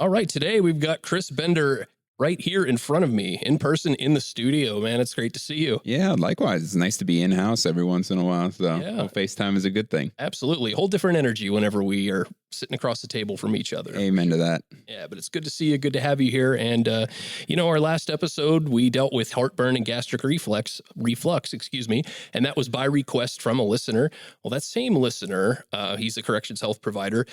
All right, today we've got Chris Bender right here in front of me, in person, in the studio. Man, it's great to see you. Yeah, likewise. It's nice to be in-house every once in a while, so FaceTime is a good thing. Absolutely. Whole different energy whenever we are sitting across the table from each other. Amen to that. Yeah, but it's good to see you. Good to have you here. And, our last episode, we dealt with heartburn and gastric reflux, and that was by request from a listener. Well, that same listener, he's a corrections health provider.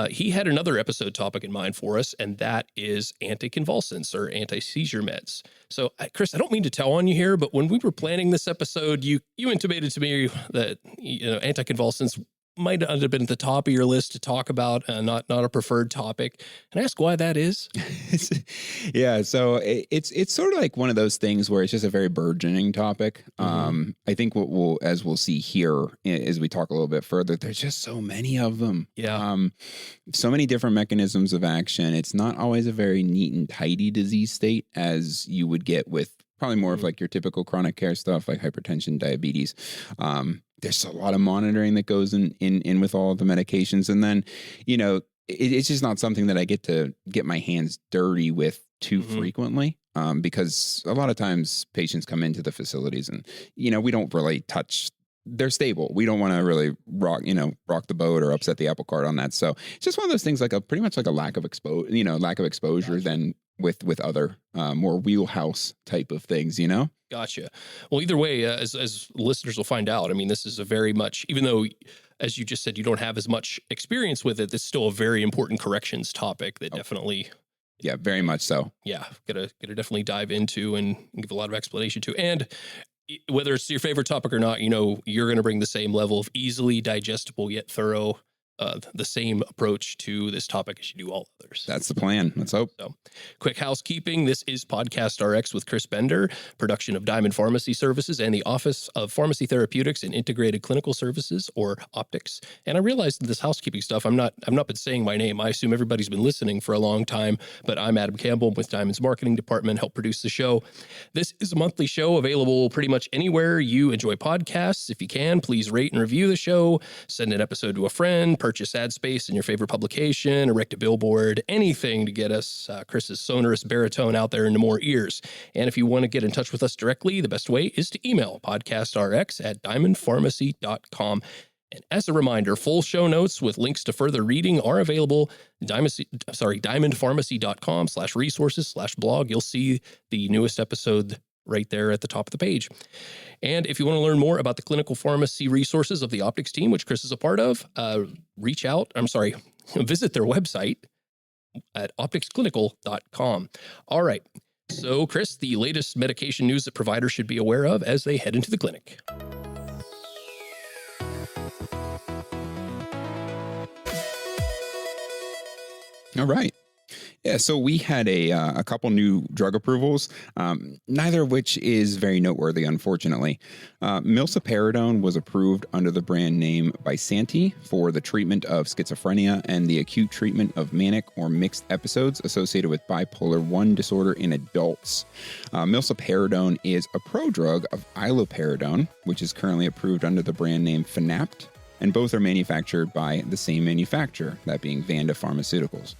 He had another episode topic in mind for us, and that is anticonvulsants or anti-seizure meds. So, Chris, I don't mean to tell on you here, but when we were planning this episode, you intimated to me that, anticonvulsants might not have been at the top of your list to talk about, not a preferred topic. Can I ask why that is? Yeah, so it's sort of like one of those things where it's just a very burgeoning topic. I think what we'll see here as we talk a little bit further, there's just so many of them. Yeah. So many different mechanisms of action. It's not always a very neat and tidy disease state as you would get with probably more of like your typical chronic care stuff like hypertension, diabetes. There's a lot of monitoring that goes in with all of the medications. And then, it's just not something that I get to get my hands dirty with too frequently, because a lot of times patients come into the facilities and, we don't really touch. They're stable. We don't want to really rock the boat or upset the apple cart on that. So it's just one of those things, like pretty much like a lack of exposure than with other more wheelhouse type of things, Gotcha. Well, either way, as listeners will find out, I mean, this is a very much, even though, as you just said, you don't have as much experience with it, it's still a very important corrections topic that definitely. Yeah, very much so. Yeah, gotta definitely dive into and give a lot of explanation to. And whether it's your favorite topic or not, you're going to bring the same level of easily digestible yet thorough, the same approach to this topic as you do all others. That's the plan. Let's hope. So, quick housekeeping. This is Podcast RX with Chris Bender, production of Diamond Pharmacy Services and the Office of Pharmacy Therapeutics and Integrated Clinical Services, or Optics. And I realized that this housekeeping stuff, I've not been saying my name. I assume everybody's been listening for a long time, but I'm Adam Campbell with Diamond's marketing department, help produce the show. This is a monthly show available pretty much anywhere you enjoy podcasts. If you can, please rate and review the show, send an episode to a friend, purchase ad space in your favorite publication, erect a billboard, anything to get us Chris's sonorous baritone out there into more ears. And if you want to get in touch with us directly, the best way is to email podcastrx@diamondpharmacy.com. And as a reminder, full show notes with links to further reading are available at diamondpharmacy.com/resources/blog. You'll see the newest episode right there at the top of the page. And if you want to learn more about the clinical pharmacy resources of the Optics team, which Chris is a part of, visit their website at opticsclinical.com. All right. So, Chris, the latest medication news that providers should be aware of as they head into the clinic. All right. Yeah, so we had a couple new drug approvals, neither of which is very noteworthy, unfortunately. Milsaperidone was approved under the brand name Bysanti for the treatment of schizophrenia and the acute treatment of manic or mixed episodes associated with bipolar I disorder in adults. Milsaperidone is a prodrug of iloperidone, which is currently approved under the brand name Fanapt, and both are manufactured by the same manufacturer, that being Vanda Pharmaceuticals.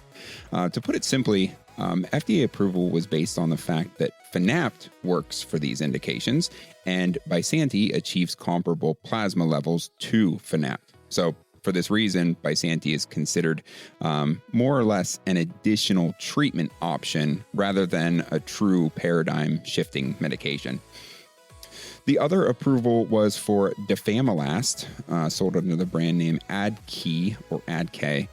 To put it simply, FDA approval was based on the fact that Fanapt works for these indications, and Bysanti achieves comparable plasma levels to Fanapt. So for this reason, Bysanti is considered more or less an additional treatment option rather than a true paradigm-shifting medication. The other approval was for Difamilast, sold under the brand name Adkey or Adk,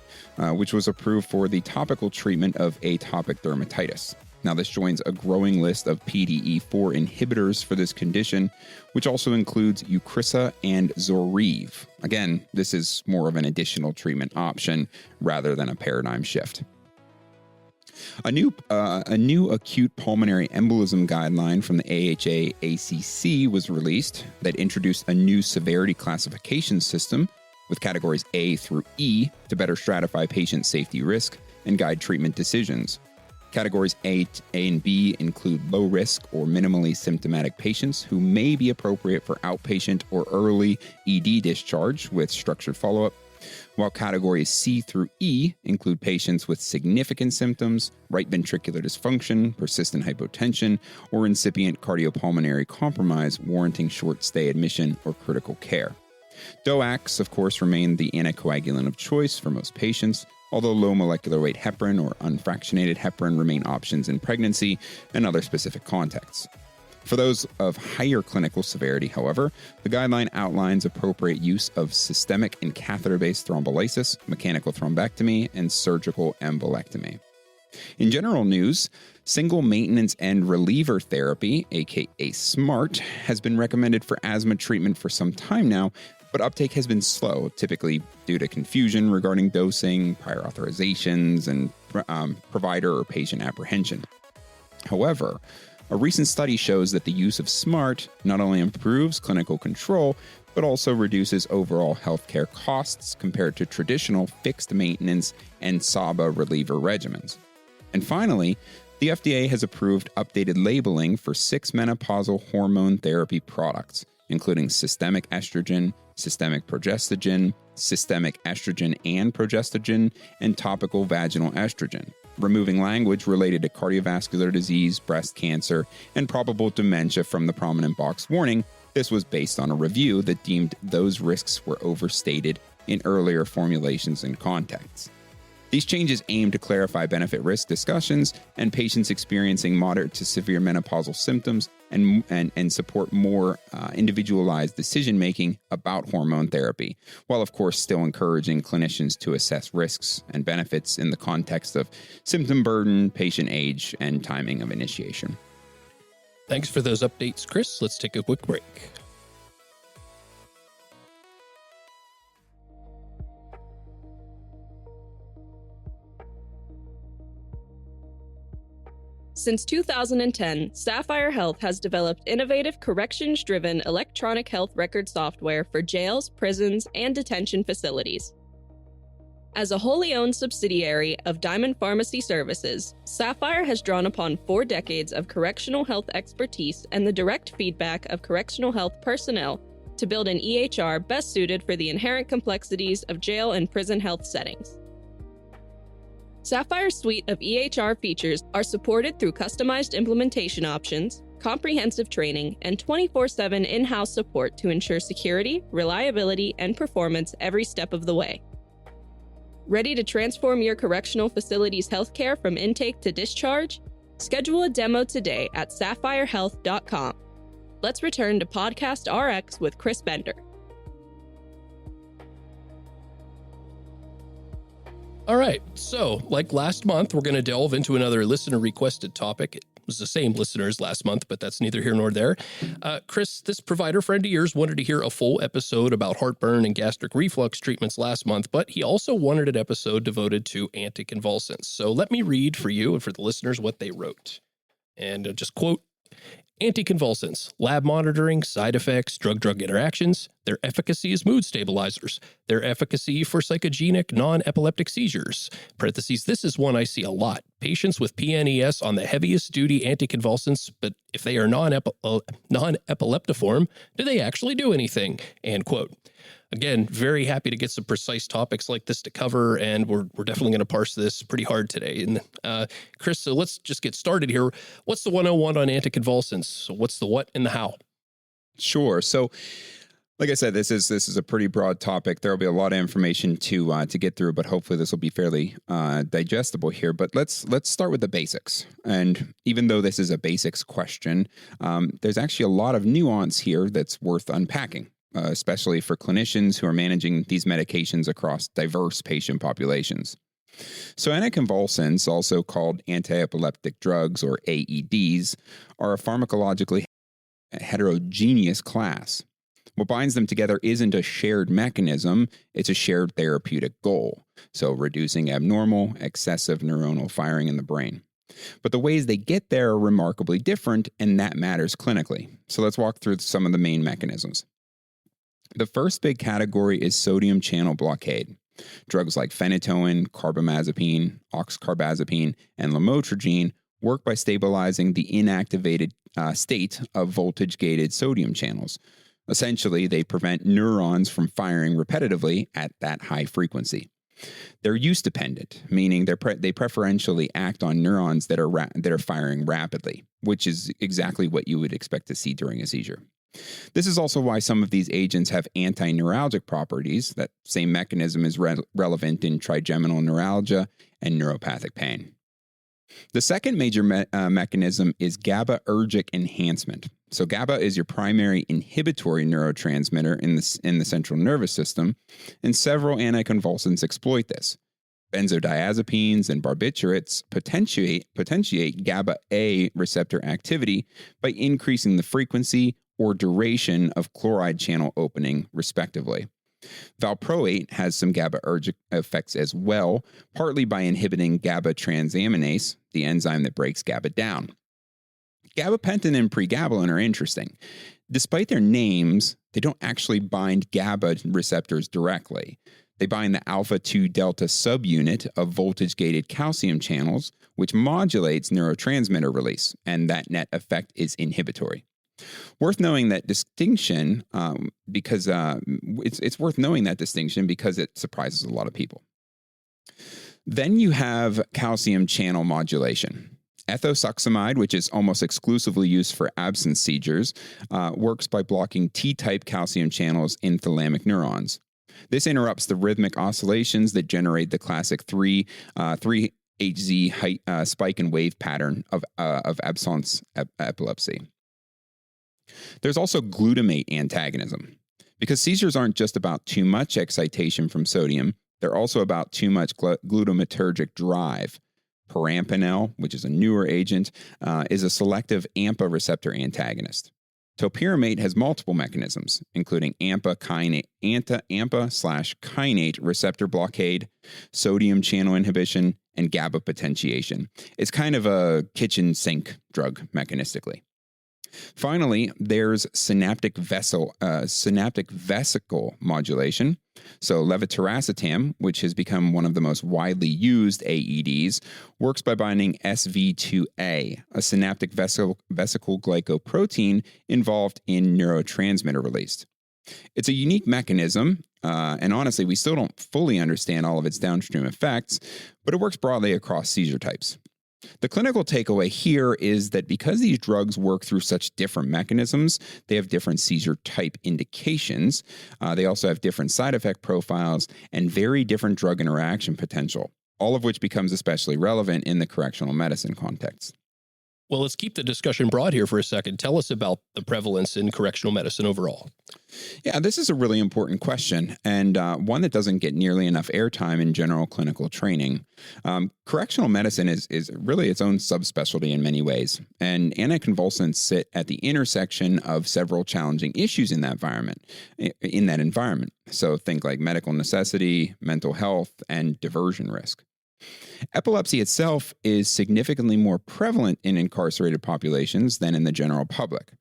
which was approved for the topical treatment of atopic dermatitis. Now, this joins a growing list of PDE4 inhibitors for this condition, which also includes Eucrisa and Zoryve. Again, this is more of an additional treatment option rather than a paradigm shift. A new acute pulmonary embolism guideline from the AHA-ACC was released that introduced a new severity classification system with categories A through E to better stratify patient safety risk and guide treatment decisions. Categories A and B include low risk or minimally symptomatic patients who may be appropriate for outpatient or early ED discharge with structured follow-up, while categories C through E include patients with significant symptoms, right ventricular dysfunction, persistent hypotension, or incipient cardiopulmonary compromise warranting short-stay admission or critical care. DOACs, of course, remain the anticoagulant of choice for most patients, although low molecular weight heparin or unfractionated heparin remain options in pregnancy and other specific contexts. For those of higher clinical severity, however, the guideline outlines appropriate use of systemic and catheter-based thrombolysis, mechanical thrombectomy, and surgical embolectomy. In general news, single maintenance and reliever therapy, aka SMART, has been recommended for asthma treatment for some time now, but uptake has been slow, typically due to confusion regarding dosing, prior authorizations, and provider or patient apprehension. However, a recent study shows that the use of SMART not only improves clinical control, but also reduces overall healthcare costs compared to traditional fixed maintenance and SABA reliever regimens. And finally, the FDA has approved updated labeling for 6 menopausal hormone therapy products, including systemic estrogen, systemic progestogen, systemic estrogen and progestogen, and topical vaginal estrogen, removing language related to cardiovascular disease, breast cancer, and probable dementia from the prominent box warning. This was based on a review that deemed those risks were overstated in earlier formulations and contexts. These changes aim to clarify benefit-risk discussions and patients experiencing moderate to severe menopausal symptoms and support more individualized decision-making about hormone therapy, while of course still encouraging clinicians to assess risks and benefits in the context of symptom burden, patient age, and timing of initiation. Thanks for those updates, Chris. Let's take a quick break. Since 2010, Sapphire Health has developed innovative corrections-driven electronic health record software for jails, prisons, and detention facilities. As a wholly owned subsidiary of Diamond Pharmacy Services, Sapphire has drawn upon 4 decades of correctional health expertise and the direct feedback of correctional health personnel to build an EHR best suited for the inherent complexities of jail and prison health settings. Sapphire's suite of EHR features are supported through customized implementation options, comprehensive training, and 24/7 in-house support to ensure security, reliability, and performance every step of the way. Ready to transform your correctional facility's healthcare from intake to discharge? Schedule a demo today at sapphirehealth.com. Let's return to Podcast RX with Chris Bender. All right, so like last month, we're going to delve into another listener-requested topic. It was the same listeners last month, but that's neither here nor there. Chris, this provider friend of yours wanted to hear a full episode about heartburn and gastric reflux treatments last month, but he also wanted an episode devoted to anticonvulsants. So let me read for you and for the listeners what they wrote. And just quote, "Anticonvulsants, lab monitoring, side effects, drug-drug interactions. Their efficacy is mood stabilizers. Their efficacy for psychogenic, non-epileptic seizures. Parentheses, this is one I see a lot. Patients with PNES on the heaviest duty anticonvulsants, but if they are non-epileptiform, do they actually do anything?" End quote. Again, very happy to get some precise topics like this to cover, and we're definitely going to parse this pretty hard today. And Chris, so let's just get started here. What's the 101 on anticonvulsants? So what's the what and the how? Sure. So, like I said, this is a pretty broad topic. There will be a lot of information to get through, but hopefully this will be fairly digestible here. But let's start with the basics. And even though this is a basics question, there's actually a lot of nuance here that's worth unpacking. Especially for clinicians who are managing these medications across diverse patient populations. So anticonvulsants, also called antiepileptic drugs or AEDs, are a pharmacologically heterogeneous class. What binds them together isn't a shared mechanism, it's a shared therapeutic goal. So reducing abnormal, excessive neuronal firing in the brain. But the ways they get there are remarkably different, and that matters clinically. So let's walk through some of the main mechanisms. The first big category is sodium channel blockade. Drugs like phenytoin, carbamazepine, oxcarbazepine, and lamotrigine work by stabilizing the inactivated state of voltage-gated sodium channels. Essentially, they prevent neurons from firing repetitively at that high frequency. They're use dependent, meaning they preferentially act on neurons that are firing rapidly, which is exactly what you would expect to see during a seizure. This is also why some of these agents have anti-neuralgic properties. That same mechanism is relevant in trigeminal neuralgia and neuropathic pain. The second major mechanism is GABAergic enhancement. So GABA is your primary inhibitory neurotransmitter in the central nervous system, and several anticonvulsants exploit this. Benzodiazepines and barbiturates potentiate GABA-A receptor activity by increasing the frequency or duration of chloride channel opening, respectively. Valproate has some GABAergic effects as well, partly by inhibiting GABA transaminase, the enzyme that breaks GABA down. Gabapentin and pregabalin are interesting. Despite their names, they don't actually bind GABA receptors directly. They bind the alpha-2 delta subunit of voltage-gated calcium channels, which modulates neurotransmitter release, and that net effect is inhibitory. Worth knowing that distinction because it's worth knowing that distinction because it surprises a lot of people. Then you have calcium channel modulation. Ethosuximide, which is almost exclusively used for absence seizures, works by blocking T-type calcium channels in thalamic neurons. This interrupts the rhythmic oscillations that generate the classic 3-HZ height, spike and wave pattern of absence epilepsy. There's also glutamate antagonism. Because seizures aren't just about too much excitation from sodium, they're also about too much glutamatergic drive. Perampanel, which is a newer agent, is a selective AMPA receptor antagonist. Topiramate has multiple mechanisms, including AMPA/kainate receptor blockade, sodium channel inhibition, and GABA potentiation. It's kind of a kitchen sink drug mechanistically. Finally, there's synaptic vesicle modulation. So levetiracetam, which has become one of the most widely used AEDs, works by binding SV2A, a synaptic vesicle glycoprotein involved in neurotransmitter release. It's a unique mechanism, and honestly, we still don't fully understand all of its downstream effects, but it works broadly across seizure types. The clinical takeaway here is that because these drugs work through such different mechanisms, they have different seizure type indications. They also have different side effect profiles and very different drug interaction potential, all of which becomes especially relevant in the correctional medicine context. Well, let's keep the discussion broad here for a second. Tell us about the prevalence in correctional medicine overall. Yeah, this is a really important question, and one that doesn't get nearly enough airtime in general clinical training. Correctional medicine is really its own subspecialty in many ways, and anticonvulsants sit at the intersection of several challenging issues in that environment. So think like medical necessity, mental health, and diversion risk. Epilepsy itself is significantly more prevalent in incarcerated populations than in the general public.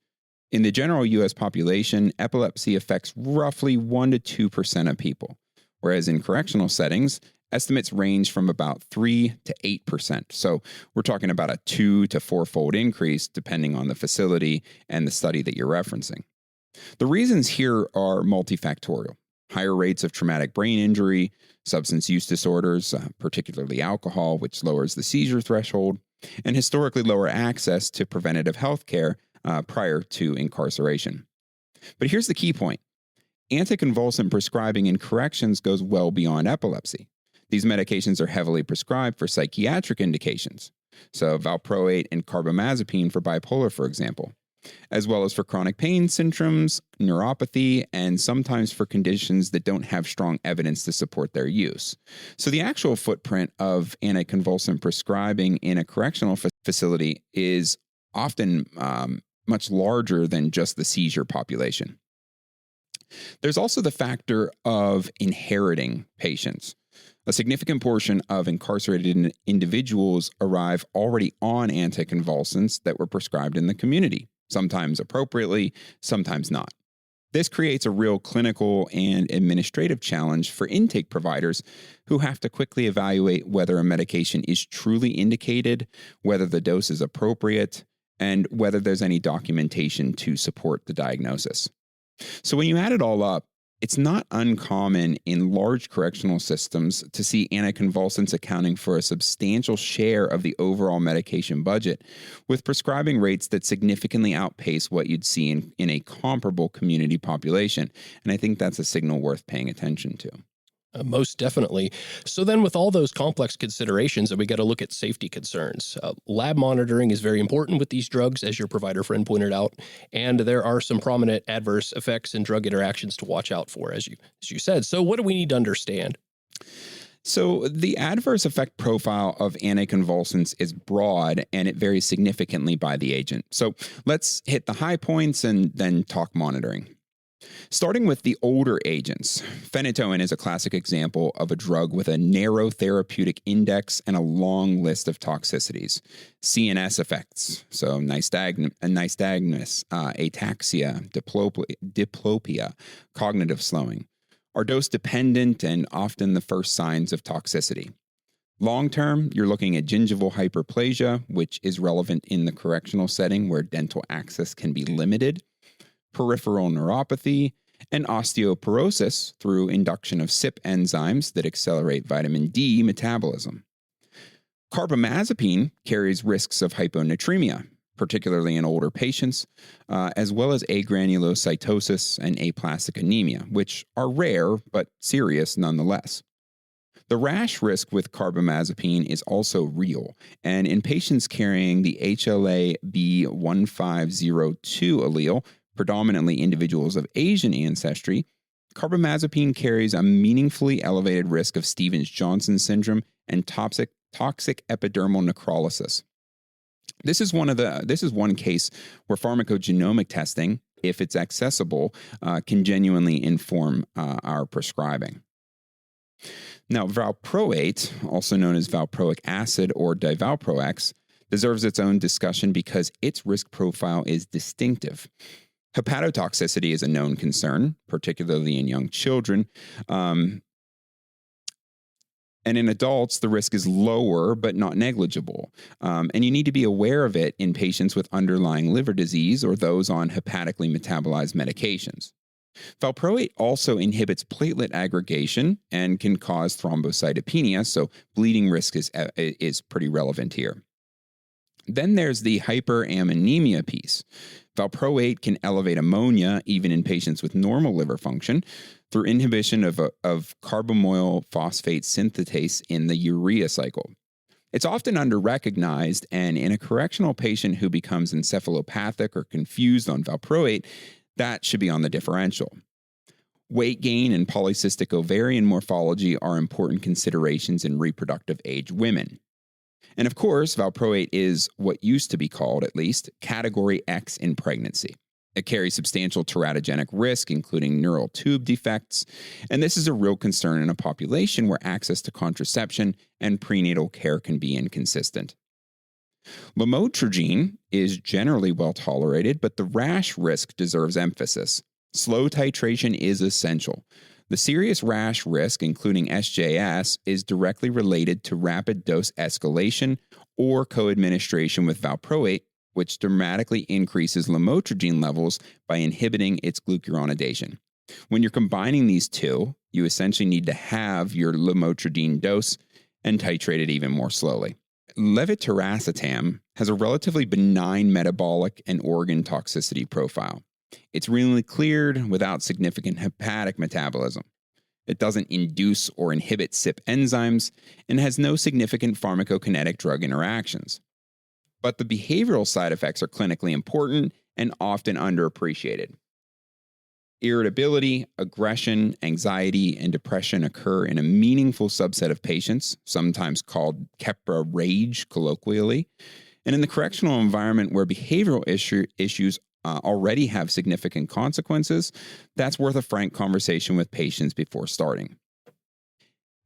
In the general U.S. population, epilepsy affects roughly 1% to 2% of people, whereas in correctional settings, estimates range from about 3 to 8%. So we're talking about a 2 to 4-fold increase depending on the facility and the study that you're referencing. The reasons here are multifactorial. Higher rates of traumatic brain injury, substance use disorders, particularly alcohol, which lowers the seizure threshold, and historically lower access to preventative health care prior to incarceration. But here's the key point. Anticonvulsant prescribing in corrections goes well beyond epilepsy. These medications are heavily prescribed for psychiatric indications, so valproate and carbamazepine for bipolar, for example, as well as for chronic pain syndromes, neuropathy, and sometimes for conditions that don't have strong evidence to support their use. So the actual footprint of anticonvulsant prescribing in a correctional facility is often much larger than just the seizure population. There's also the factor of inheriting patients. A significant portion of incarcerated individuals arrive already on anticonvulsants that were prescribed in the community, sometimes appropriately, sometimes not. This creates a real clinical and administrative challenge for intake providers who have to quickly evaluate whether a medication is truly indicated, whether the dose is appropriate, and whether there's any documentation to support the diagnosis. So when you add it all up, it's not uncommon in large correctional systems to see anticonvulsants accounting for a substantial share of the overall medication budget, with prescribing rates that significantly outpace what you'd see in a comparable community population. And I think that's a signal worth paying attention to. Most definitely. So then with all those complex considerations, we got to look at safety concerns. Lab monitoring is very important with these drugs, as your provider friend pointed out, and there are some prominent adverse effects and drug interactions to watch out for, as you said. So what do we need to understand? So the adverse effect profile of anticonvulsants is broad, and it varies significantly by the agent. So let's hit the high points and then talk monitoring. Starting with the older agents, phenytoin is a classic example of a drug with a narrow therapeutic index and a long list of toxicities. CNS effects, so nystagmus, ataxia, diplopia, cognitive slowing, are dose-dependent and often the first signs of toxicity. Long-term, you're looking at gingival hyperplasia, which is relevant in the correctional setting where dental access can be limited, peripheral neuropathy, and osteoporosis through induction of CYP enzymes that accelerate vitamin D metabolism. Carbamazepine carries risks of hyponatremia, particularly in older patients, as well as agranulocytosis and aplastic anemia, which are rare but serious nonetheless. The rash risk with carbamazepine is also real, and in patients carrying the HLA-B1502 allele, predominantly individuals of Asian ancestry, carbamazepine carries a meaningfully elevated risk of Stevens-Johnson syndrome and toxic epidermal necrolysis. This is one case where pharmacogenomic testing, if it's accessible, can genuinely inform our prescribing. Now, valproate, also known as valproic acid or divalproex, deserves its own discussion because its risk profile is distinctive. Hepatotoxicity is a known concern, particularly in young children. And in adults, the risk is lower, but not negligible. And you need to be aware of it in patients with underlying liver disease or those on hepatically metabolized medications. Valproate also inhibits platelet aggregation and can cause thrombocytopenia, so bleeding risk is pretty relevant here. Then there's the hyperammonemia piece. Valproate can elevate ammonia even in patients with normal liver function through inhibition of carbamoyl phosphate synthetase in the urea cycle. It's often underrecognized, and in a correctional patient who becomes encephalopathic or confused on valproate, that should be on the differential. Weight gain and polycystic ovarian morphology are important considerations in reproductive age women. And of course, valproate is what used to be called, at least, category X in pregnancy. It carries substantial teratogenic risk, including neural tube defects, and this is a real concern in a population where access to contraception and prenatal care can be inconsistent. Lamotrigine is generally well tolerated, but the rash risk deserves emphasis. Slow titration is essential. The serious rash risk, including SJS, is directly related to rapid dose escalation or co-administration with valproate, which dramatically increases lamotrigine levels by inhibiting its glucuronidation. When you're combining these two, you essentially need to halve your lamotrigine dose and titrate it even more slowly. Levetiracetam has a relatively benign metabolic and organ toxicity profile. It's renally cleared without significant hepatic metabolism. It doesn't induce or inhibit CYP enzymes and has no significant pharmacokinetic drug interactions. But the behavioral side effects are clinically important and often underappreciated. Irritability, aggression, anxiety, and depression occur in a meaningful subset of patients, sometimes called Keppra rage colloquially. And in the correctional environment where behavioral issues already have significant consequences, that's worth a frank conversation with patients before starting.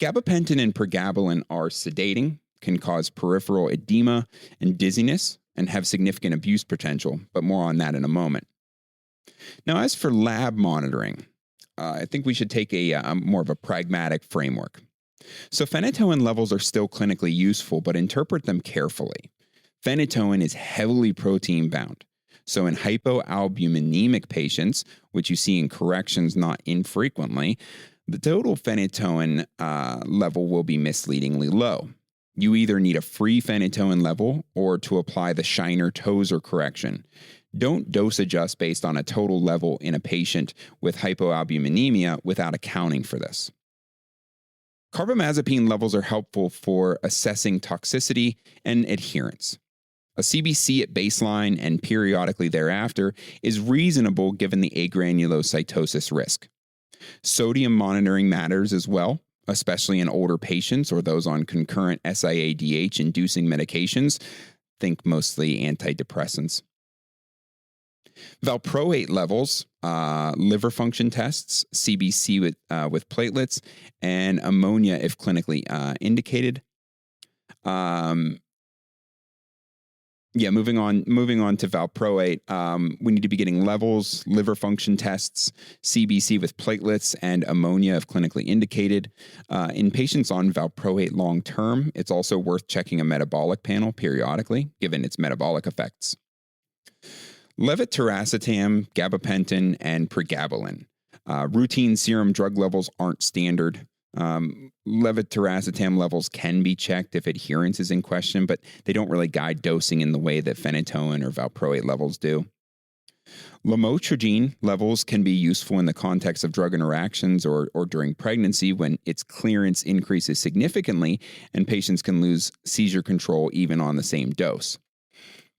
Gabapentin and pregabalin are sedating, can cause peripheral edema and dizziness, and have significant abuse potential, but more on that in a moment. Now, as for lab monitoring, I think we should take a more of a pragmatic framework. So phenytoin levels are still clinically useful, but interpret them carefully. Phenytoin is heavily protein bound. So in hypoalbuminemic patients, which you see in corrections not infrequently, the total phenytoin level will be misleadingly low. You either need a free phenytoin level or to apply the Shiner-Tozer correction. Don't dose adjust based on a total level in a patient with hypoalbuminemia without accounting for this. Carbamazepine levels are helpful for assessing toxicity and adherence. A CBC at baseline and periodically thereafter is reasonable given the agranulocytosis risk. Sodium monitoring matters as well, especially in older patients or those on concurrent SIADH-inducing medications. Think mostly antidepressants. Valproate levels, liver function tests, CBC with platelets, and ammonia if clinically indicated. Moving on to valproate, we need to be getting levels, liver function tests, CBC with platelets, and ammonia if clinically indicated. In patients on valproate long term, it's also worth checking a metabolic panel periodically, given its metabolic effects. Levetiracetam, gabapentin, and pregabalin. Routine serum drug levels aren't standard. Levetiracetam levels can be checked if adherence is in question, but they don't really guide dosing in the way that phenytoin or valproate levels do. Lamotrigine levels can be useful in the context of drug interactions or during pregnancy when its clearance increases significantly and patients can lose seizure control even on the same dose.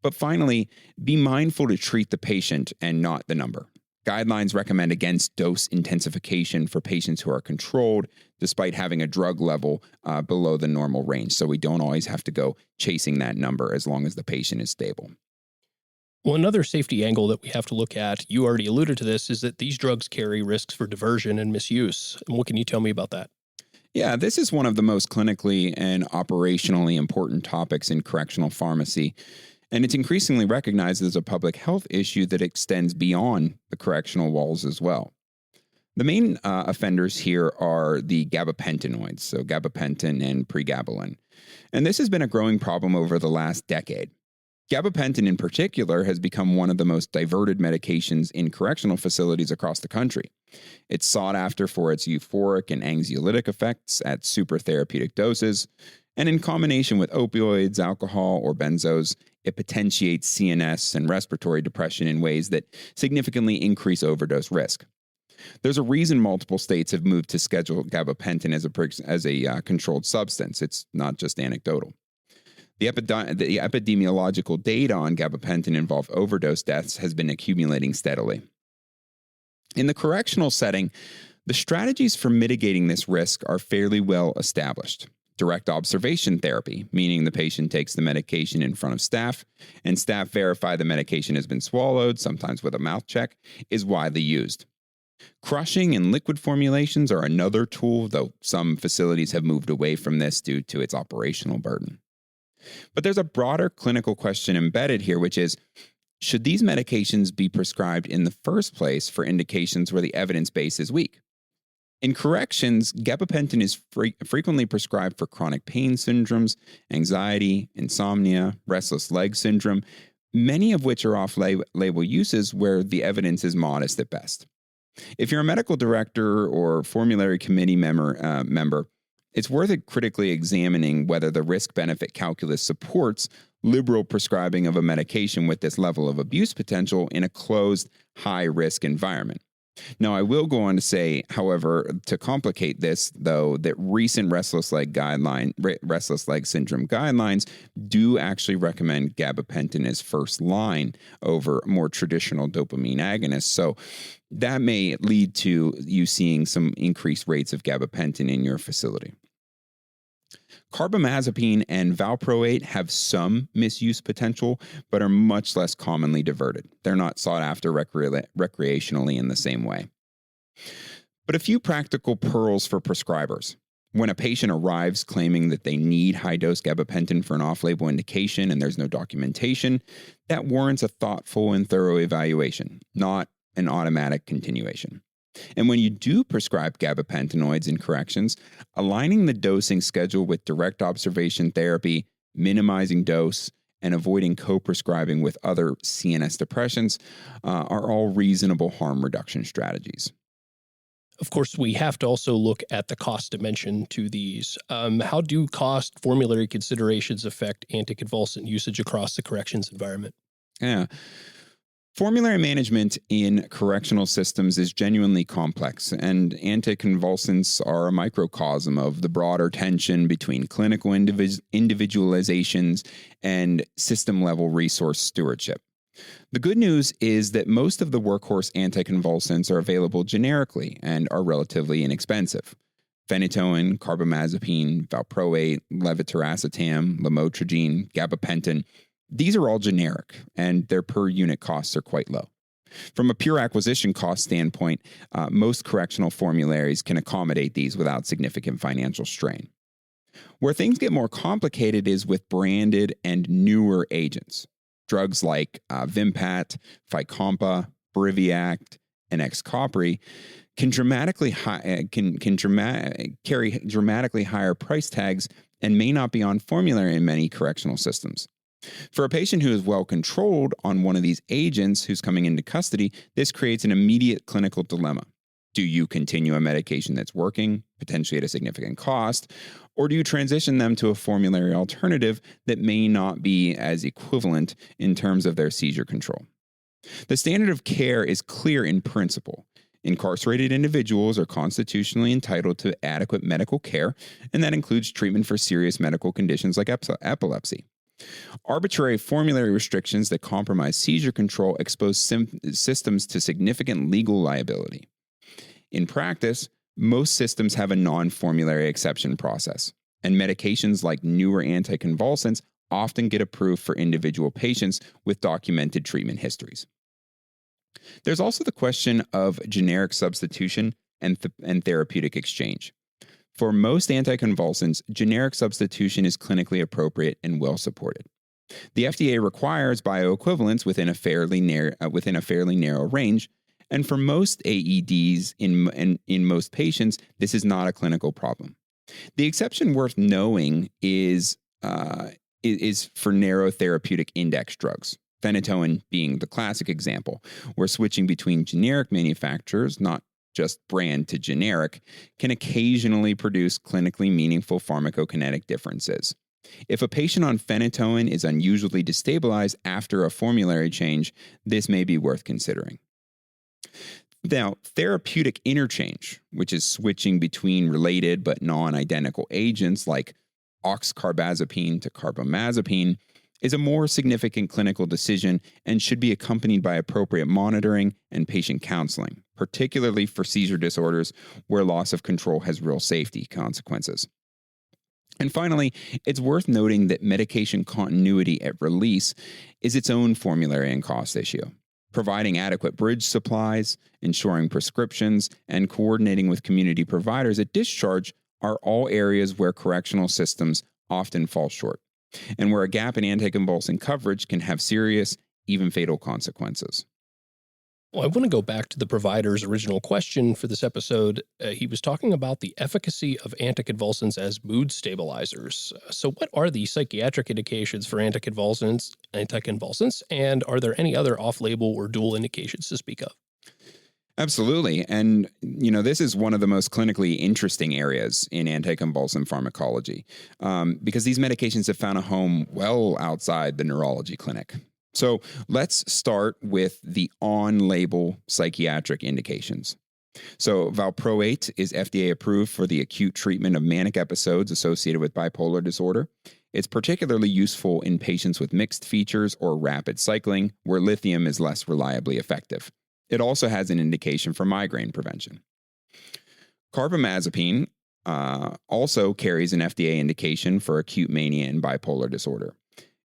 But finally, be mindful to treat the patient and not the number. Guidelines recommend against dose intensification for patients who are controlled despite having a drug level below the normal range. So we don't always have to go chasing that number as long as the patient is stable. Well, another safety angle that we have to look at, you already alluded to this, is that these drugs carry risks for diversion and misuse. And what can you tell me about that? Yeah, this is one of the most clinically and operationally important topics in correctional pharmacy. And it's increasingly recognized as a public health issue that extends beyond the correctional walls as well. The main offenders here are the gabapentinoids, so gabapentin and pregabalin. And this has been a growing problem over the last decade. Gabapentin in particular has become one of the most diverted medications in correctional facilities across the country. It's sought after for its euphoric and anxiolytic effects at supratherapeutic doses, and in combination with opioids, alcohol, or benzos, it potentiates CNS and respiratory depression in ways that significantly increase overdose risk. There's a reason multiple states have moved to schedule gabapentin as a controlled substance. It's not just anecdotal. The epidemiological data on gabapentin-involved overdose deaths has been accumulating steadily. In the correctional setting, the strategies for mitigating this risk are fairly well established. Direct observation therapy, meaning the patient takes the medication in front of staff, and staff verify the medication has been swallowed, sometimes with a mouth check, is widely used. Crushing and liquid formulations are another tool, though some facilities have moved away from this due to its operational burden. But there's a broader clinical question embedded here, which is, should these medications be prescribed in the first place for indications where the evidence base is weak? In corrections, gabapentin is frequently prescribed for chronic pain syndromes, anxiety, insomnia, restless leg syndrome, many of which are off-label uses where the evidence is modest at best. If you're a medical director or formulary committee member, it's worth it critically examining whether the risk-benefit calculus supports liberal prescribing of a medication with this level of abuse potential in a closed, high-risk environment. Now, I will go on to say, however, to complicate this, though, that recent restless leg syndrome guidelines do actually recommend gabapentin as first line over more traditional dopamine agonists. So that may lead to you seeing some increased rates of gabapentin in your facility. Carbamazepine and valproate have some misuse potential, but are much less commonly diverted. They're not sought after recreationally in the same way. But a few practical pearls for prescribers. When a patient arrives claiming that they need high-dose gabapentin for an off-label indication and there's no documentation, that warrants a thoughtful and thorough evaluation, not an automatic continuation. And when you do prescribe gabapentinoids in corrections, aligning the dosing schedule with direct observation therapy, minimizing dose, and avoiding co-prescribing with other CNS depressants are all reasonable harm reduction strategies. Of course, we have to also look at the cost dimension to these. How do cost formulary considerations affect anticonvulsant usage across the corrections environment? Yeah. Formulary management in correctional systems is genuinely complex, and anticonvulsants are a microcosm of the broader tension between clinical individualizations and system-level resource stewardship. The good news is that most of the workhorse anticonvulsants are available generically and are relatively inexpensive. Phenytoin, carbamazepine, valproate, levetiracetam, lamotrigine, gabapentin. These are all generic, and their per-unit costs are quite low. From a pure acquisition cost standpoint, most correctional formularies can accommodate these without significant financial strain. Where things get more complicated is with branded and newer agents. Drugs like Vimpat, Fycompa, Briviact, and Xcopri can carry dramatically higher price tags and may not be on formulary in many correctional systems. For a patient who is well controlled on one of these agents who's coming into custody, this creates an immediate clinical dilemma. Do you continue a medication that's working, potentially at a significant cost, or do you transition them to a formulary alternative that may not be as equivalent in terms of their seizure control? The standard of care is clear in principle. Incarcerated individuals are constitutionally entitled to adequate medical care, and that includes treatment for serious medical conditions like epilepsy. Arbitrary formulary restrictions that compromise seizure control expose systems to significant legal liability. In practice, most systems have a non-formulary exception process, and medications like newer anticonvulsants often get approved for individual patients with documented treatment histories. There's also the question of generic substitution and therapeutic exchange. For most anticonvulsants, generic substitution is clinically appropriate and well supported. The FDA requires bioequivalence within a fairly narrow range, and for most AEDs in most patients, this is not a clinical problem. The exception worth knowing is for narrow therapeutic index drugs, phenytoin being the classic example, where switching between generic manufacturers, not just brand to generic, can occasionally produce clinically meaningful pharmacokinetic differences. If a patient on phenytoin is unusually destabilized after a formulary change, this may be worth considering. Now, therapeutic interchange, which is switching between related but non-identical agents like oxcarbazepine to carbamazepine, is a more significant clinical decision and should be accompanied by appropriate monitoring and patient counseling, particularly for seizure disorders where loss of control has real safety consequences. And finally, it's worth noting that medication continuity at release is its own formulary and cost issue. Providing adequate bridge supplies, ensuring prescriptions, and coordinating with community providers at discharge are all areas where correctional systems often fall short, and where a gap in anticonvulsant coverage can have serious, even fatal consequences. Well, I want to go back to the provider's original question for this episode. He was talking about the efficacy of anticonvulsants as mood stabilizers. So what are the psychiatric indications for anticonvulsants, and are there any other off-label or dual indications to speak of? Absolutely. And, this is one of the most clinically interesting areas in anticonvulsant pharmacology, because these medications have found a home well outside the neurology clinic. So let's start with the on-label psychiatric indications. So valproate is FDA approved for the acute treatment of manic episodes associated with bipolar disorder. It's particularly useful in patients with mixed features or rapid cycling, where lithium is less reliably effective. It also has an indication for migraine prevention. Carbamazepine also carries an FDA indication for acute mania and bipolar disorder.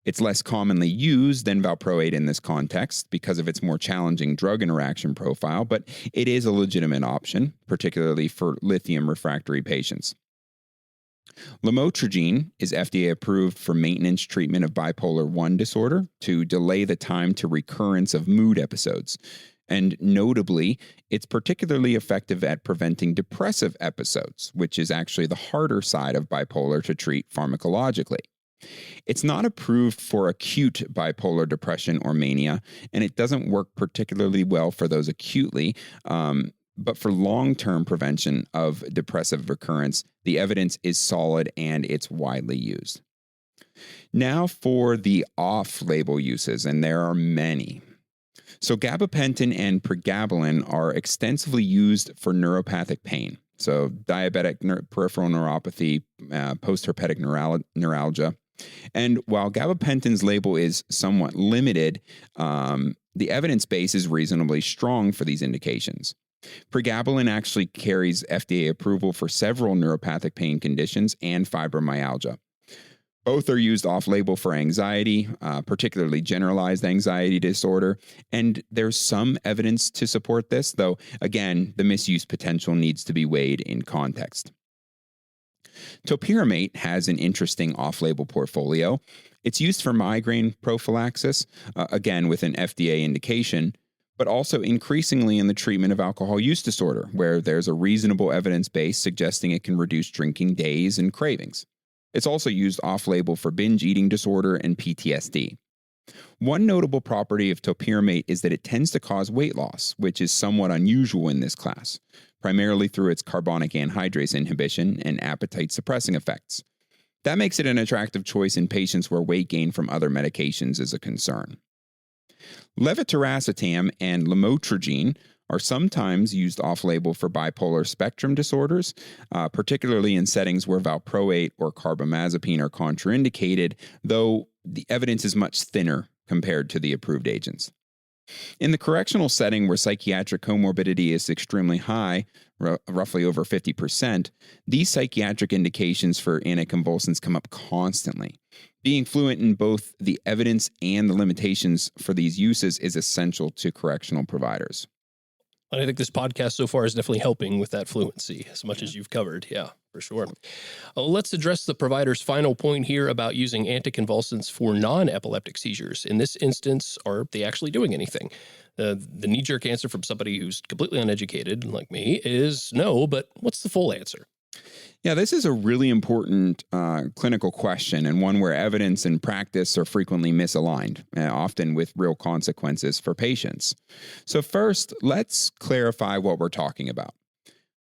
It's less commonly used than valproate in this context because of its more challenging drug interaction profile, but it is a legitimate option, particularly for lithium refractory patients. Lamotrigine is FDA approved for maintenance treatment of bipolar I disorder to delay the time to recurrence of mood episodes. And notably, it's particularly effective at preventing depressive episodes, which is actually the harder side of bipolar to treat pharmacologically. It's not approved for acute bipolar depression or mania, and it doesn't work particularly well for those acutely. But for long-term prevention of depressive recurrence, the evidence is solid and it's widely used. Now for the off-label uses, and there are many. So gabapentin and pregabalin are extensively used for neuropathic pain. So diabetic peripheral neuropathy, post-herpetic neuralgia. And while gabapentin's label is somewhat limited, the evidence base is reasonably strong for these indications. Pregabalin actually carries FDA approval for several neuropathic pain conditions and fibromyalgia. Both are used off-label for anxiety, particularly generalized anxiety disorder, and there's some evidence to support this, though, again, the misuse potential needs to be weighed in context. Topiramate has an interesting off-label portfolio. It's used for migraine prophylaxis, again with an FDA indication, but also increasingly in the treatment of alcohol use disorder, where there's a reasonable evidence base suggesting it can reduce drinking days and cravings. It's also used off-label for binge eating disorder and PTSD. One notable property of topiramate is that it tends to cause weight loss, which is somewhat unusual in this class, primarily through its carbonic anhydrase inhibition and appetite-suppressing effects. That makes it an attractive choice in patients where weight gain from other medications is a concern. Levetiracetam and lamotrigine are sometimes used off-label for bipolar spectrum disorders, particularly in settings where valproate or carbamazepine are contraindicated, though the evidence is much thinner compared to the approved agents. In the correctional setting where psychiatric comorbidity is extremely high, roughly over 50%, these psychiatric indications for anticonvulsants come up constantly. Being fluent in both the evidence and the limitations for these uses is essential to correctional providers. And I think this podcast so far is definitely helping with that fluency as much as you've covered. Yeah, for sure. Let's address the provider's final point here about using anticonvulsants for non-epileptic seizures. In this instance, are they actually doing anything? The knee-jerk answer from somebody who's completely uneducated, like me, is no, but what's the full answer? Yeah, this is a really important clinical question, and one where evidence and practice are frequently misaligned, often with real consequences for patients. So first, let's clarify what we're talking about.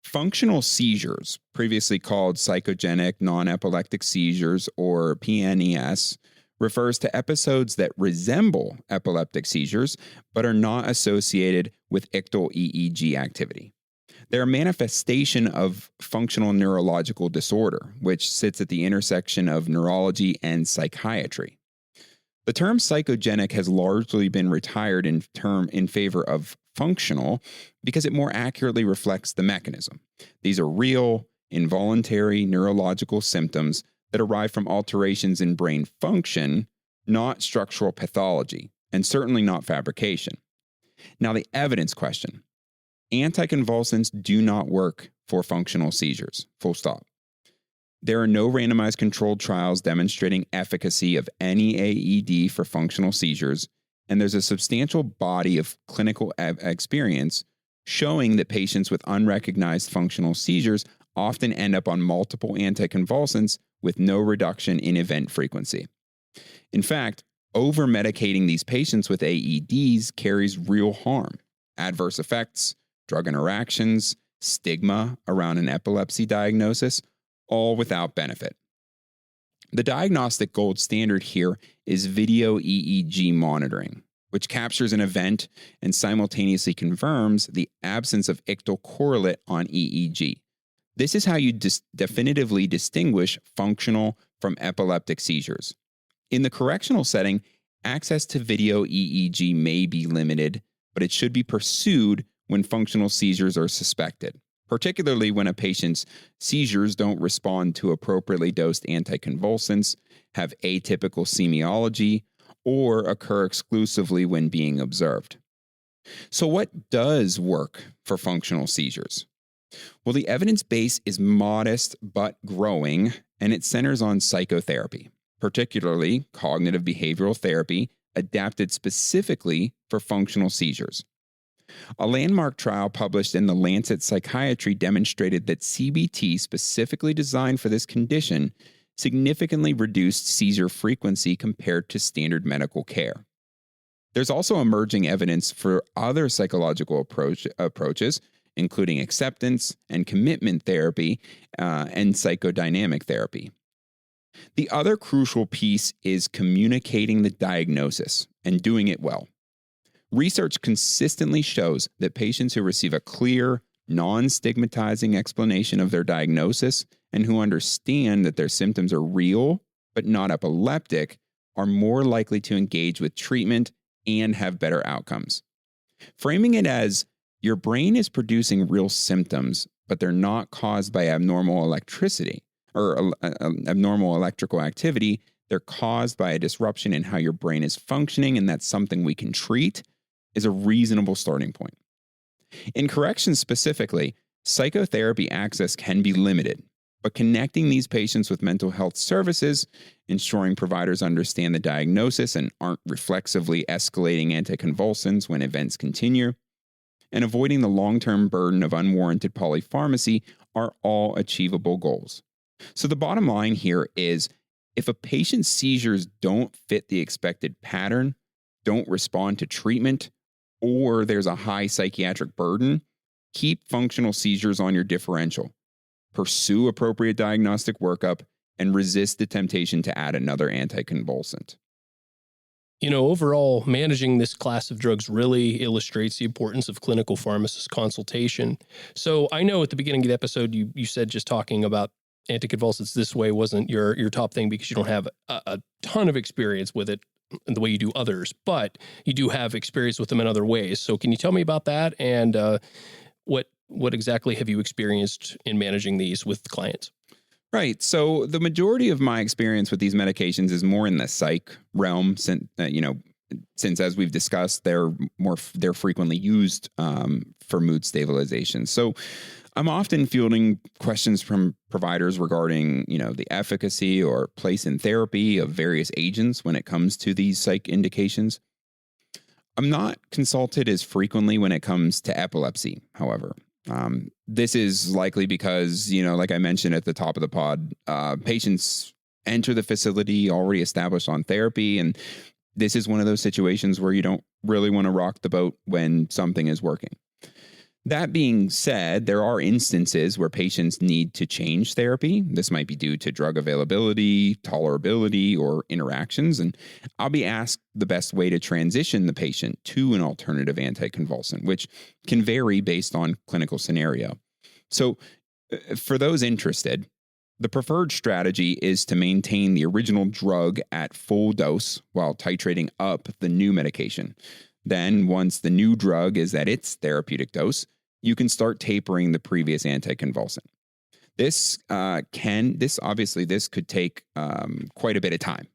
Functional seizures, previously called psychogenic non-epileptic seizures or PNES, refers to episodes that resemble epileptic seizures but are not associated with ictal EEG activity. They're a manifestation of functional neurological disorder, which sits at the intersection of neurology and psychiatry. The term psychogenic has largely been retired in favor of functional because it more accurately reflects the mechanism. These are real, involuntary neurological symptoms that arise from alterations in brain function, not structural pathology, and certainly not fabrication. Now, the evidence question. Anticonvulsants do not work for functional seizures, full stop. There are no randomized controlled trials demonstrating efficacy of any AED for functional seizures, and there's a substantial body of clinical experience showing that patients with unrecognized functional seizures often end up on multiple anticonvulsants with no reduction in event frequency. In fact, over-medicating these patients with AEDs carries real harm, adverse effects, drug interactions, stigma around an epilepsy diagnosis, all without benefit. The diagnostic gold standard here is video EEG monitoring, which captures an event and simultaneously confirms the absence of ictal correlate on EEG. This is how you definitively distinguish functional from epileptic seizures. In the correctional setting, access to video EEG may be limited, but it should be pursued when functional seizures are suspected, particularly when a patient's seizures don't respond to appropriately dosed anticonvulsants, have atypical semiology, or occur exclusively when being observed. So what does work for functional seizures? Well, the evidence base is modest but growing, and it centers on psychotherapy, particularly cognitive behavioral therapy adapted specifically for functional seizures. A landmark trial published in the Lancet Psychiatry demonstrated that CBT specifically designed for this condition significantly reduced seizure frequency compared to standard medical care. There's also emerging evidence for other psychological approaches, including acceptance and commitment therapy and psychodynamic therapy. The other crucial piece is communicating the diagnosis and doing it well. Research consistently shows that patients who receive a clear, non-stigmatizing explanation of their diagnosis and who understand that their symptoms are real but not epileptic are more likely to engage with treatment and have better outcomes. Framing it as your brain is producing real symptoms, but they're not caused by abnormal electricity or abnormal electrical activity. They're caused by a disruption in how your brain is functioning, and that's something we can treat, is a reasonable starting point. In corrections specifically, psychotherapy access can be limited, but connecting these patients with mental health services, ensuring providers understand the diagnosis and aren't reflexively escalating anticonvulsants when events continue, and avoiding the long-term burden of unwarranted polypharmacy are all achievable goals. So the bottom line here is, if a patient's seizures don't fit the expected pattern, don't respond to treatment, or there's a high psychiatric burden, keep functional seizures on your differential. Pursue appropriate diagnostic workup and resist the temptation to add another anticonvulsant. Overall, managing this class of drugs really illustrates the importance of clinical pharmacist consultation. So I know at the beginning of the episode, you said just talking about anticonvulsants this way wasn't your top thing because you don't have a ton of experience with it in the way you do others, but you do have experience with them in other ways. So can you tell me about that, and what exactly have you experienced in managing these with clients? Right. So the majority of my experience with these medications is more in the psych realm, since as we've discussed, they're frequently used for mood stabilization. So I'm often fielding questions from providers regarding, the efficacy or place in therapy of various agents when it comes to these psych indications. I'm not consulted as frequently when it comes to epilepsy, however. This is likely because, like I mentioned at the top of the pod, patients enter the facility already established on therapy, and this is one of those situations where you don't really want to rock the boat when something is working. That being said, there are instances where patients need to change therapy. This might be due to drug availability, tolerability, or interactions, and I'll be asked the best way to transition the patient to an alternative anticonvulsant, which can vary based on clinical scenario. So, for those interested, the preferred strategy is to maintain the original drug at full dose while titrating up the new medication. Then, once the new drug is at its therapeutic dose, you can start tapering the previous anticonvulsant. This could take quite a bit of time,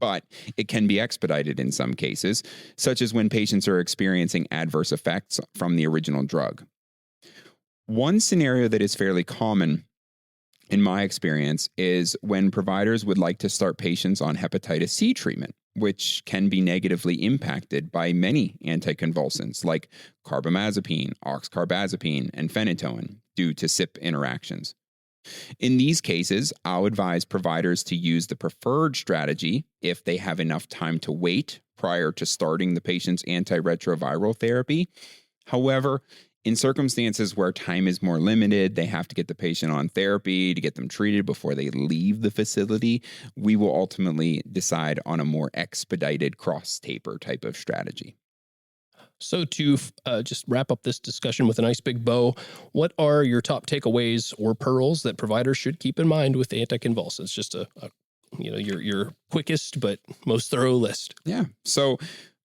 but it can be expedited in some cases, such as when patients are experiencing adverse effects from the original drug. One scenario that is fairly common in my experience is when providers would like to start patients on hepatitis C treatment, which can be negatively impacted by many anticonvulsants like carbamazepine, oxcarbazepine, and phenytoin due to CYP interactions. In these cases, I'll advise providers to use the preferred strategy if they have enough time to wait prior to starting the patient's antiretroviral therapy. However, in circumstances where time is more limited, they have to get the patient on therapy to get them treated before they leave the facility. We will ultimately decide on a more expedited cross-taper type of strategy. So to just wrap up this discussion with a nice big bow, what are your top takeaways or pearls that providers should keep in mind with anticonvulsants? Just your quickest but most thorough list. Yeah. So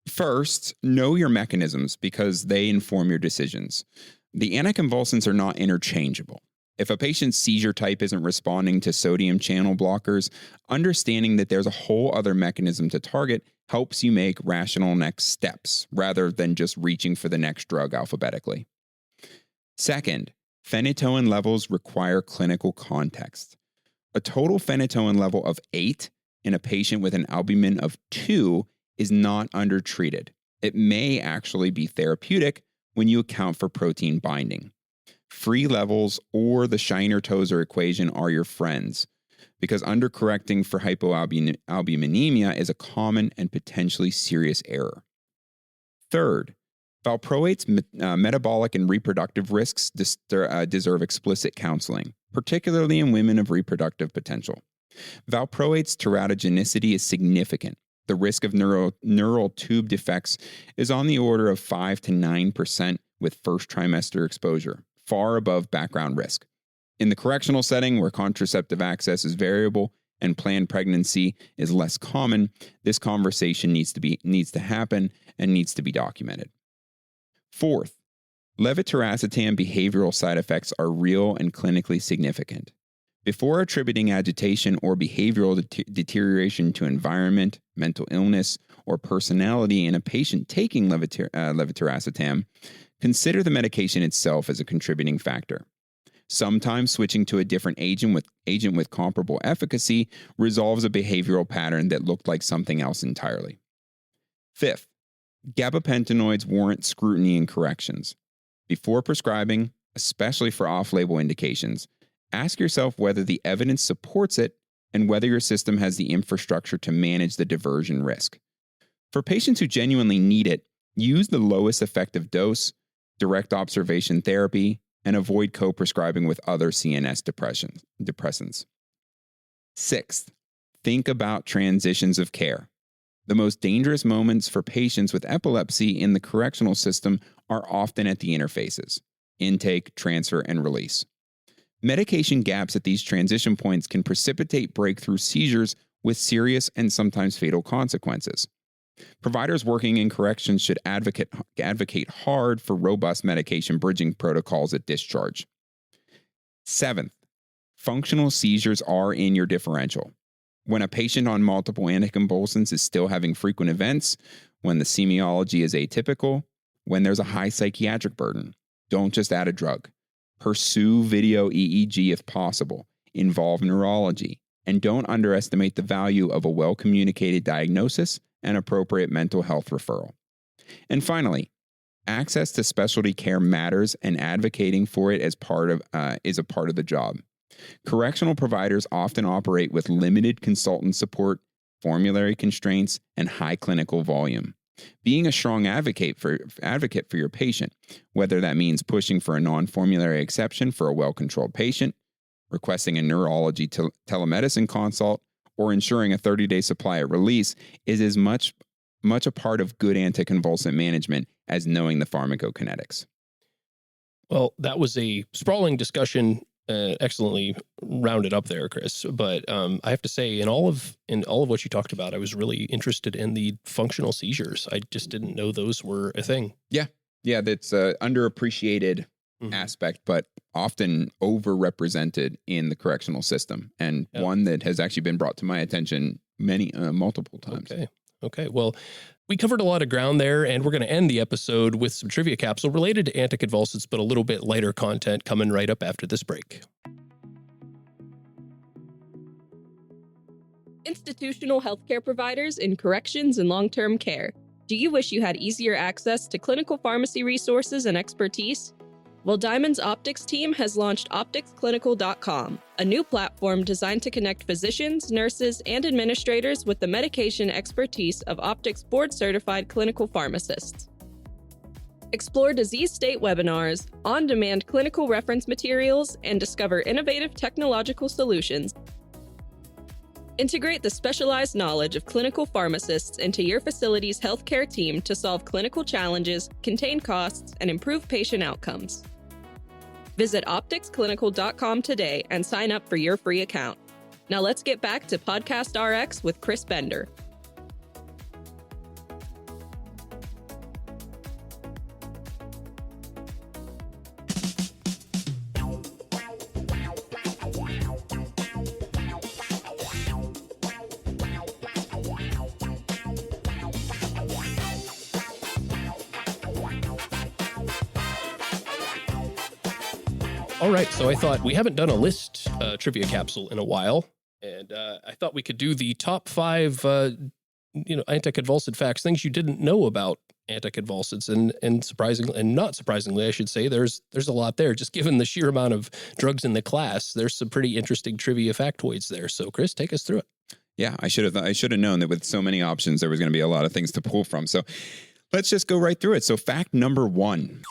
first, know your mechanisms because they inform your decisions. The anticonvulsants are not interchangeable. If a patient's seizure type isn't responding to sodium channel blockers, understanding that there's a whole other mechanism to target helps you make rational next steps rather than just reaching for the next drug alphabetically. Second, phenytoin levels require clinical context. A total phenytoin level of 8 in a patient with an albumin of 2 is not undertreated. It may actually be therapeutic when you account for protein binding. Free levels or the Shiner-Tozer equation are your friends. because undercorrecting for hypoalbuminemia is a common and potentially serious error. Third, valproate's metabolic and reproductive risks deserve explicit counseling, particularly in women of reproductive potential. Valproate's teratogenicity is significant. The risk of neural tube defects is on the order of 5 to 9% with first trimester exposure, far above background risk. In the correctional setting, where contraceptive access is variable and planned pregnancy is less common, this conversation needs to happen and needs to be documented. Fourth, levetiracetam behavioral side effects are real and clinically significant. Before attributing agitation or behavioral deterioration to environment, mental illness, or personality in a patient taking levetiracetam, consider the medication itself as a contributing factor. Sometimes switching to a different agent with comparable efficacy resolves a behavioral pattern that looked like something else entirely. Fifth, gabapentinoids warrant scrutiny and corrections. Before prescribing, especially for off-label indications, ask yourself whether the evidence supports it and whether your system has the infrastructure to manage the diversion risk. For patients who genuinely need it, use the lowest effective dose, direct observation therapy, and avoid co-prescribing with other CNS depressants. Sixth, think about transitions of care. The most dangerous moments for patients with epilepsy in the correctional system are often at the interfaces: intake, transfer, and release. Medication gaps at these transition points can precipitate breakthrough seizures with serious and sometimes fatal consequences. Providers working in corrections should advocate hard for robust medication bridging protocols at discharge. Seventh, functional seizures are in your differential. When a patient on multiple anticonvulsants is still having frequent events, when the semiology is atypical, when there's a high psychiatric burden, don't just add a drug. Pursue video EEG if possible, involve neurology, and don't underestimate the value of a well-communicated diagnosis and appropriate mental health referral. And finally, access to specialty care matters, and advocating for it is a part of the job. Correctional providers often operate with limited consultant support, formulary constraints, and high clinical volume. Being a strong advocate for your patient, whether that means pushing for a non-formulary exception for a well-controlled patient, requesting a neurology telemedicine consult, or ensuring a 30-day supply at release, is as much a part of good anticonvulsant management as knowing the pharmacokinetics. Well, that was a sprawling discussion, excellently rounded up there, Chris. But I have to say, in all of what you talked about, I was really interested in the functional seizures. I just didn't know those were a thing. Yeah, that's an underappreciated aspect, but often overrepresented in the correctional system, and one that has actually been brought to my attention multiple times. Okay. Well, we covered a lot of ground there, and we're going to end the episode with some trivia capsule related to anticonvulsants, but a little bit lighter content coming right up after this break. Institutional healthcare providers in corrections and long-term care. Do you wish you had easier access to clinical pharmacy resources and expertise? Well, Diamond's optics team has launched opticsclinical.com, a new platform designed to connect physicians, nurses, and administrators with the medication expertise of optics board-certified clinical pharmacists. Explore disease state webinars, on-demand clinical reference materials, and discover innovative technological solutions. Integrate the specialized knowledge of clinical pharmacists into your facility's healthcare team to solve clinical challenges, contain costs, and improve patient outcomes. Visit opticsclinical.com today and sign up for your free account. Now let's get back to Podcast RX with Chris Bender. All right, so I thought we haven't done a list trivia capsule in a while, and I thought we could do the top 5 anticonvulsant facts, things you didn't know about anticonvulsants, and surprisingly, and not surprisingly, I should say, there's a lot there. Just given the sheer amount of drugs in the class, there's some pretty interesting trivia factoids there. So, Chris, take us through it. Yeah, I should have known that with so many options, there was going to be a lot of things to pull from. So let's just go right through it. So fact number 1.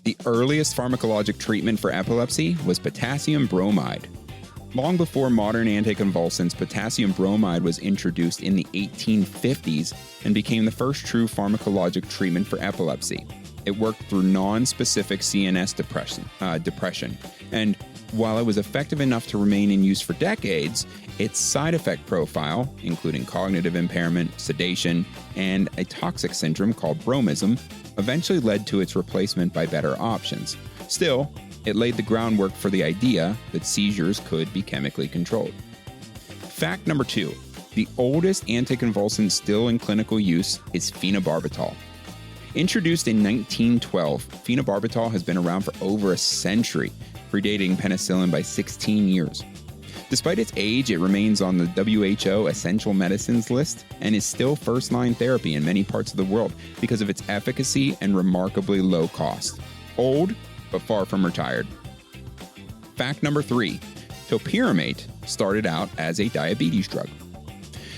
The earliest pharmacologic treatment for epilepsy was potassium bromide. Long before modern anticonvulsants, potassium bromide was introduced in the 1850s and became the first true pharmacologic treatment for epilepsy. It worked through non-specific CNS depression, and while it was effective enough to remain in use for decades, its side effect profile, including cognitive impairment, sedation, and a toxic syndrome called bromism, eventually led to its replacement by better options. Still, it laid the groundwork for the idea that seizures could be chemically controlled. Fact number 2. The oldest anticonvulsant still in clinical use is phenobarbital. Introduced in 1912, phenobarbital has been around for over a century, predating penicillin by 16 years. Despite its age, it remains on the WHO essential medicines list and is still first-line therapy in many parts of the world because of its efficacy and remarkably low cost. Old, but far from retired. Fact number 3. Topiramate started out as a diabetes drug.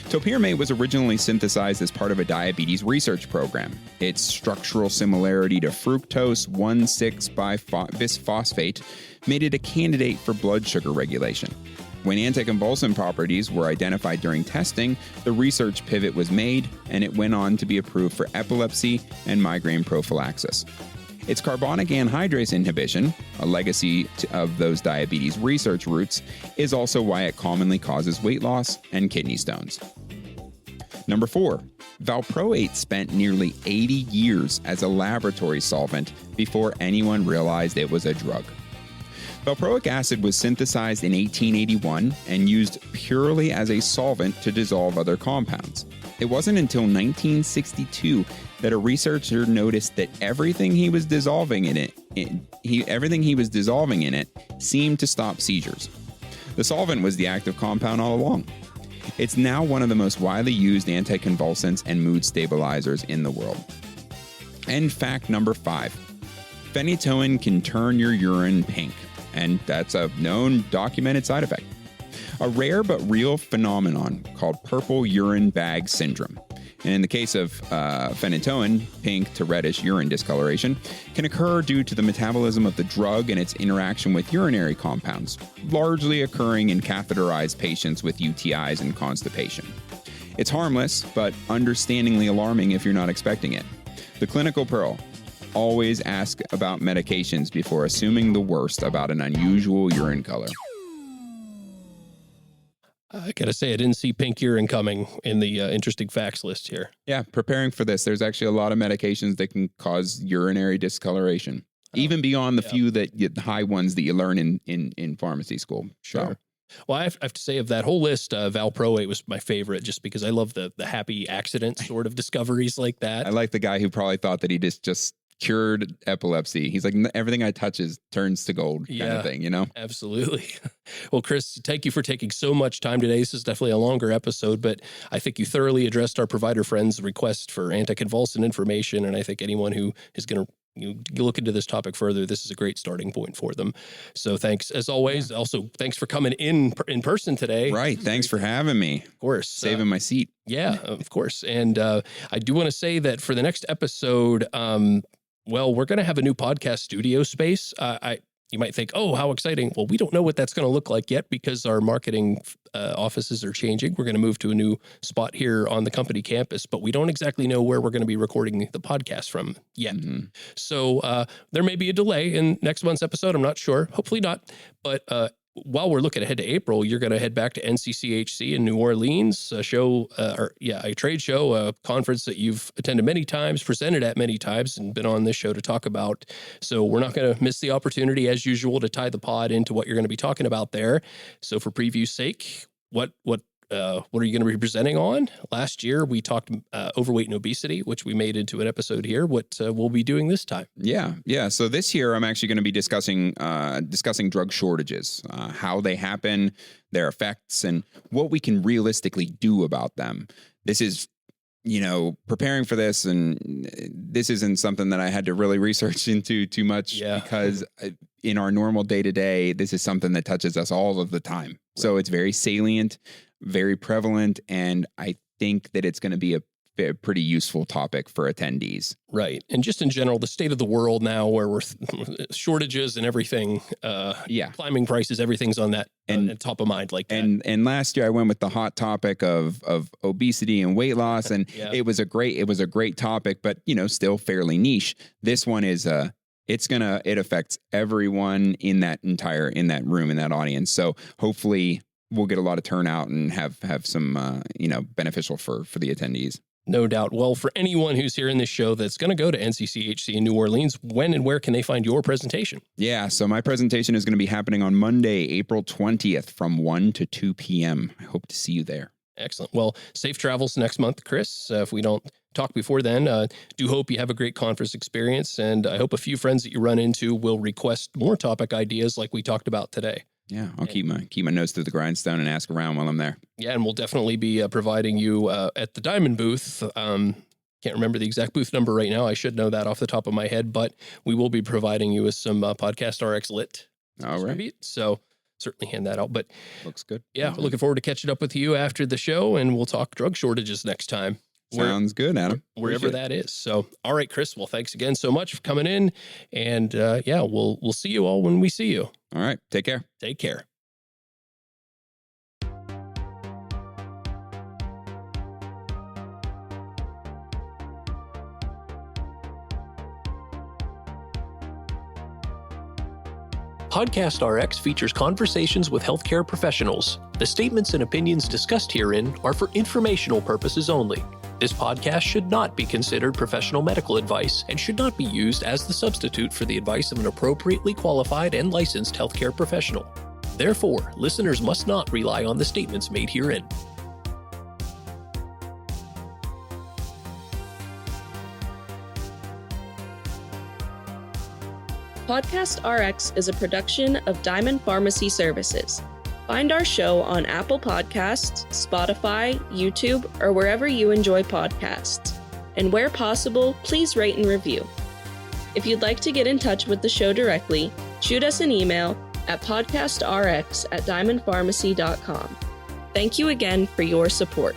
Topiramate was originally synthesized as part of a diabetes research program. Its structural similarity to fructose 1,6-bisphosphate made it a candidate for blood sugar regulation. When anticonvulsant properties were identified during testing, the research pivot was made, and it went on to be approved for epilepsy and migraine prophylaxis. Its carbonic anhydrase inhibition, a legacy of those diabetes research roots, is also why it commonly causes weight loss and kidney stones. Number 4. Valproate spent nearly 80 years as a laboratory solvent before anyone realized it was a drug. Valproic acid was synthesized in 1881 and used purely as a solvent to dissolve other compounds. It wasn't until 1962 that a researcher noticed that everything he was dissolving in it seemed to stop seizures. The solvent was the active compound all along. It's now one of the most widely used anticonvulsants and mood stabilizers in the world. And fact number 5. Phenytoin can turn your urine pink, and that's a known documented side effect. A rare but real phenomenon called purple urine bag syndrome. And in the case of phenytoin, pink to reddish urine discoloration can occur due to the metabolism of the drug and its interaction with urinary compounds, largely occurring in catheterized patients with UTIs and constipation. It's harmless, but understandingly alarming if you're not expecting it. The clinical pearl: always ask about medications before assuming the worst about an unusual urine color. I gotta say, I didn't see pink urine coming in the interesting facts list here. Yeah, preparing for this, there's actually a lot of medications that can cause urinary discoloration, even beyond the few the high ones that you learn in pharmacy school. Sure. Well, I have to say, of that whole list, valproate was my favorite, just because I love the happy accident sort of discoveries like that. I like the guy who probably thought that he just cured epilepsy. He's like, everything I touch turns to gold kind of thing, you know? Absolutely. Well, Chris, thank you for taking so much time today. This is definitely a longer episode, but I think you thoroughly addressed our provider friends' request for anticonvulsant information. And I think anyone who is going to look into this topic further, this is a great starting point for them. So thanks as always. Yeah. Also, thanks for coming in person today. Right. Thanks for having me. Of course. Saving my seat. Yeah, of course. And I do want to say that for the next episode, well, we're going to have a new podcast studio space. You might think, oh, how exciting. Well, we don't know what that's going to look like yet because our marketing offices are changing. We're going to move to a new spot here on the company campus, but we don't exactly know where we're going to be recording the podcast from yet. Mm-hmm. So there may be a delay in next month's episode. I'm not sure. Hopefully not. But while we're looking ahead to April, you're going to head back to NCCHC in New Orleans, a trade show, a conference that you've attended many times, presented at many times, and been on this show to talk about. So we're not going to miss the opportunity, as usual, to tie the pod into what you're going to be talking about there. So for preview's sake, what are you going to be presenting on? Last year, we talked overweight and obesity, which we made into an episode here. What we'll be doing this time? Yeah. So this year, I'm actually going to be discussing drug shortages, how they happen, their effects, and what we can realistically do about them. this is, preparing for this, and this isn't something that I had to really research into too much because in our normal day to day, this is something that touches us all of the time. Right. So it's very salient, very prevalent, and I think that it's going to be a pretty useful topic for attendees. Right. And just in general, the state of the world now where we're shortages and everything, climbing prices, everything's on that and top of mind like that. And last year I went with the hot topic of obesity and weight loss, and it was a great topic, but still fairly niche. This one is it affects everyone in that room, in that audience. So hopefully we'll get a lot of turnout and have some beneficial for the attendees. No doubt. Well, for anyone who's hearing this show that's going to go to NCCHC in New Orleans, when and where can they find your presentation? Yeah, so my presentation is going to be happening on Monday, April 20th from 1 to 2 p.m. I hope to see you there. Excellent. Well, safe travels next month, Chris. If we don't talk before then, do hope you have a great conference experience, and I hope a few friends that you run into will request more topic ideas like we talked about today. Yeah, I'll keep my nose to the grindstone and ask around while I'm there. Yeah, and we'll definitely be providing you at the Diamond booth. Can't remember the exact booth number right now. I should know that off the top of my head, but we will be providing you with some Podcast RX Lit. All right. So certainly hand that out. But looks good. Yeah, looking forward to catching up with you after the show, and we'll talk drug shortages next time. Sounds good, Adam. Wherever that is. So, all right, Chris. Well, thanks again so much for coming in, and we'll see you all when we see you. All right. Take care. Take care. Podcast RX features conversations with healthcare professionals. The statements and opinions discussed herein are for informational purposes only. This podcast should not be considered professional medical advice and should not be used as the substitute for the advice of an appropriately qualified and licensed healthcare professional. Therefore, listeners must not rely on the statements made herein. Podcast RX is a production of Diamond Pharmacy Services. Find our show on Apple Podcasts, Spotify, YouTube, or wherever you enjoy podcasts. And where possible, please rate and review. If you'd like to get in touch with the show directly, shoot us an email at podcastrx@diamondpharmacy.com. Thank you again for your support.